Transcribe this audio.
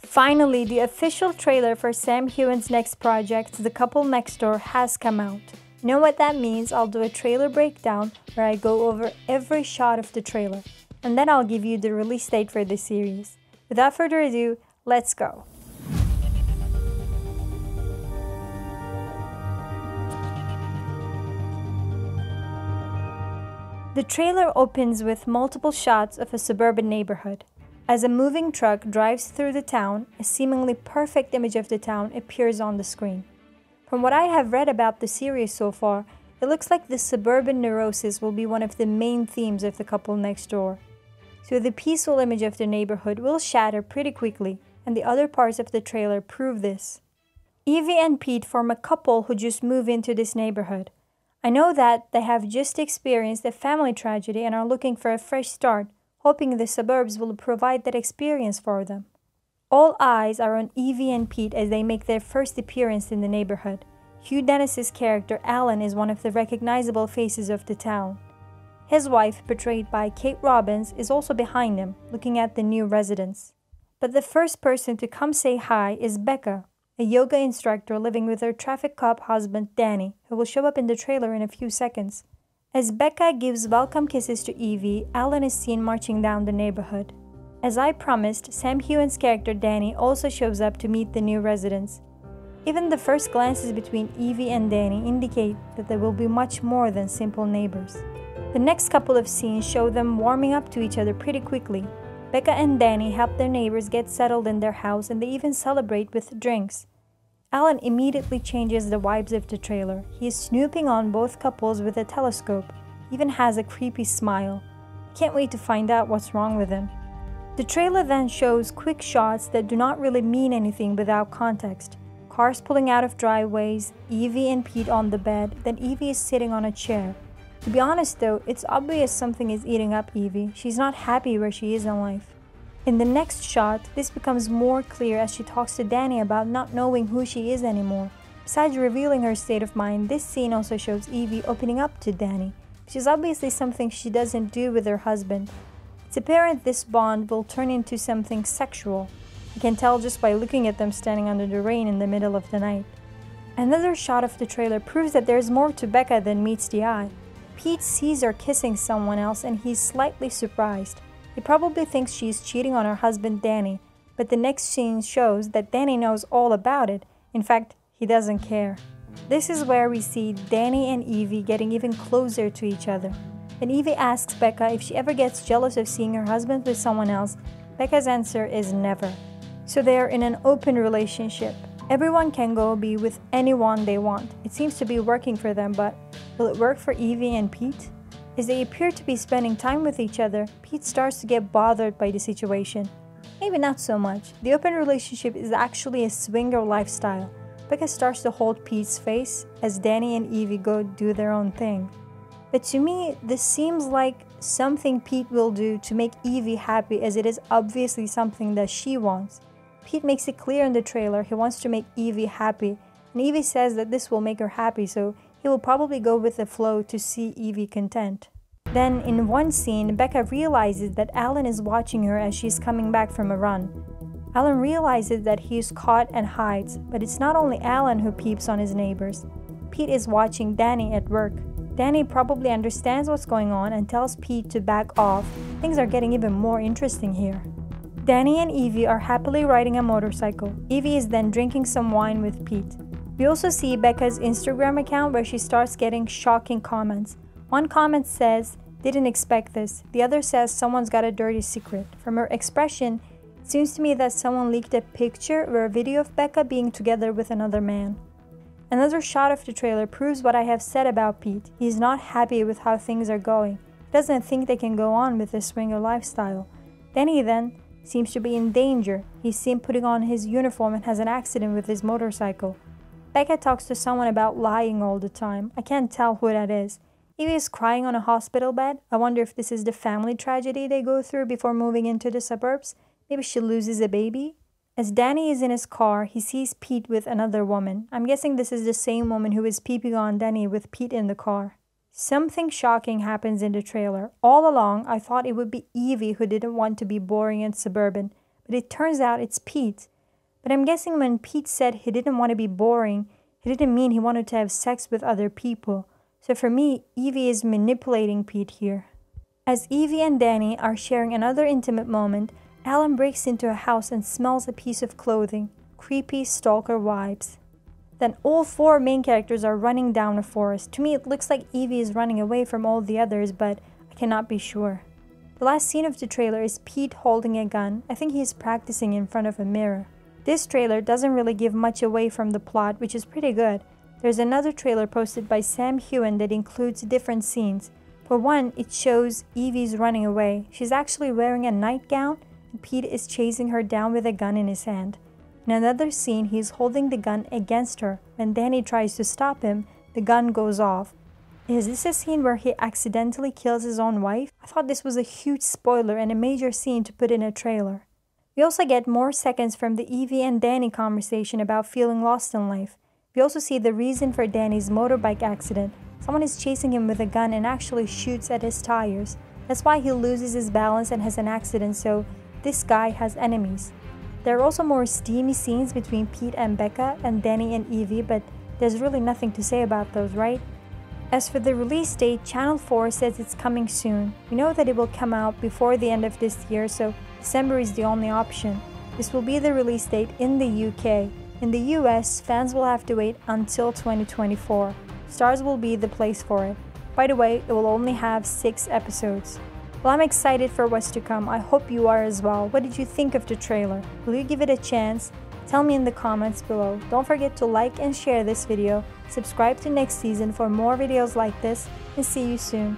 Finally, the official trailer for Sam Heughan's next project, The Couple Next Door, has come out. You know what that means? I'll do a trailer breakdown where I go over every shot of the trailer, and then I'll give you the release date for this series. Without further ado, let's go. The trailer opens with multiple shots of a suburban neighborhood. As a moving truck drives through the town, a seemingly perfect image of the town appears on the screen. From what I have read about the series so far, it looks like the suburban neurosis will be one of the main themes of The Couple Next Door. So the peaceful image of the neighborhood will shatter pretty quickly, and the other parts of the trailer prove this. Evie and Pete form a couple who just move into this neighborhood. I know that they have just experienced a family tragedy and are looking for a fresh start, hoping the suburbs will provide that experience for them. All eyes are on Evie and Pete as they make their first appearance in the neighborhood. Hugh Dennis's character Alan is one of the recognizable faces of the town. His wife, portrayed by Kate Robbins, is also behind him, looking at the new residents. But the first person to come say hi is Becca, a yoga instructor living with her traffic cop husband Danny, who will show up in the trailer in a few seconds. As Becca gives welcome kisses to Evie, Alan is seen marching down the neighborhood. As I promised, Sam Heughan's character Danny also shows up to meet the new residents. Even the first glances between Evie and Danny indicate that they will be much more than simple neighbors. The next couple of scenes show them warming up to each other pretty quickly. Becca and Danny help their neighbors get settled in their house, and they even celebrate with drinks. Alan immediately changes the vibes of the trailer. He is snooping on both couples with a telescope, even has a creepy smile. Can't wait to find out what's wrong with him. The trailer then shows quick shots that do not really mean anything without context. Cars pulling out of driveways, Evie and Pete on the bed, then Evie is sitting on a chair. To be honest though, it's obvious something is eating up Evie. She's not happy where she is in life. In the next shot, this becomes more clear as she talks to Danny about not knowing who she is anymore. Besides revealing her state of mind, this scene also shows Evie opening up to Danny, which is obviously something she doesn't do with her husband. It's apparent this bond will turn into something sexual. You can tell just by looking at them standing under the rain in the middle of the night. Another shot of the trailer proves that there's more to Becca than meets the eye. Pete sees her kissing someone else and he's slightly surprised. He probably thinks she's cheating on her husband Danny, but the next scene shows that Danny knows all about it. In fact, he doesn't care. This is where we see Danny and Evie getting even closer to each other. When Evie asks Becca if she ever gets jealous of seeing her husband with someone else, Becca's answer is never. So they are in an open relationship. Everyone can go be with anyone they want. It seems to be working for them, but will it work for Evie and Pete? As they appear to be spending time with each other, Pete starts to get bothered by the situation. Maybe not so much. The open relationship is actually a swinger lifestyle. Becca starts to hold Pete's face as Danny and Evie go do their own thing. But to me, this seems like something Pete will do to make Evie happy, as it is obviously something that she wants. Pete makes it clear in the trailer he wants to make Evie happy, and Evie says that this will make her happy, so he will probably go with the flow to see Evie content. Then, in one scene, Becca realizes that Alan is watching her as she's coming back from a run. Alan realizes that he is caught and hides, but it's not only Alan who peeps on his neighbors. Pete is watching Danny at work. Danny probably understands what's going on and tells Pete to back off. Things are getting even more interesting here. Danny and Evie are happily riding a motorcycle. Evie is then drinking some wine with Pete. We also see Becca's Instagram account where she starts getting shocking comments. One comment says, "Didn't expect this." The other says, "Someone's got a dirty secret." From her expression, it seems to me that someone leaked a picture or a video of Becca being together with another man. Another shot of the trailer proves what I have said about Pete. He is not happy with how things are going. He doesn't think they can go on with this swinger lifestyle. Danny then seems to be in danger. He's seen putting on his uniform and has an accident with his motorcycle. Becca talks to someone about lying all the time. I can't tell who that is. Evie is crying on a hospital bed. I wonder if this is the family tragedy they go through before moving into the suburbs. Maybe she loses a baby. As Danny is in his car, he sees Pete with another woman. I'm guessing this is the same woman who is peeping on Danny with Pete in the car. Something shocking happens in the trailer. All along, I thought it would be Evie who didn't want to be boring and suburban, but it turns out it's Pete. But I'm guessing when Pete said he didn't want to be boring, he didn't mean he wanted to have sex with other people. So for me, Evie is manipulating Pete here. As Evie and Danny are sharing another intimate moment, Alan breaks into a house and smells a piece of clothing. Creepy stalker vibes. Then all four main characters are running down a forest. To me, it looks like Evie is running away from all the others, but I cannot be sure. The last scene of the trailer is Pete holding a gun. I think he is practicing in front of a mirror. This trailer doesn't really give much away from the plot, which is pretty good. There's another trailer posted by Sam Heughan that includes different scenes. For one, it shows Evie's running away. She's actually wearing a nightgown, and Pete is chasing her down with a gun in his hand. In another scene, he's holding the gun against her. When Danny tries to stop him, the gun goes off. Is this a scene where he accidentally kills his own wife? I thought this was a huge spoiler and a major scene to put in a trailer. We also get more seconds from the Evie and Danny conversation about feeling lost in life. We also see the reason for Danny's motorbike accident. Someone is chasing him with a gun and actually shoots at his tires. That's why he loses his balance and has an accident, so this guy has enemies. There are also more steamy scenes between Pete and Becca and Danny and Evie, but there's really nothing to say about those, right? As for the release date, Channel 4 says it's coming soon. We know that it will come out before the end of this year, so December is the only option. This will be the release date in the UK. In the US, fans will have to wait until 2024. Starz will be the place for it. By the way, it will only have 6 episodes. Well, I'm excited for what's to come. I hope you are as well. What did you think of the trailer? Will you give it a chance? Tell me in the comments below. Don't forget to like and share this video. Subscribe to next season for more videos like this, and see you soon.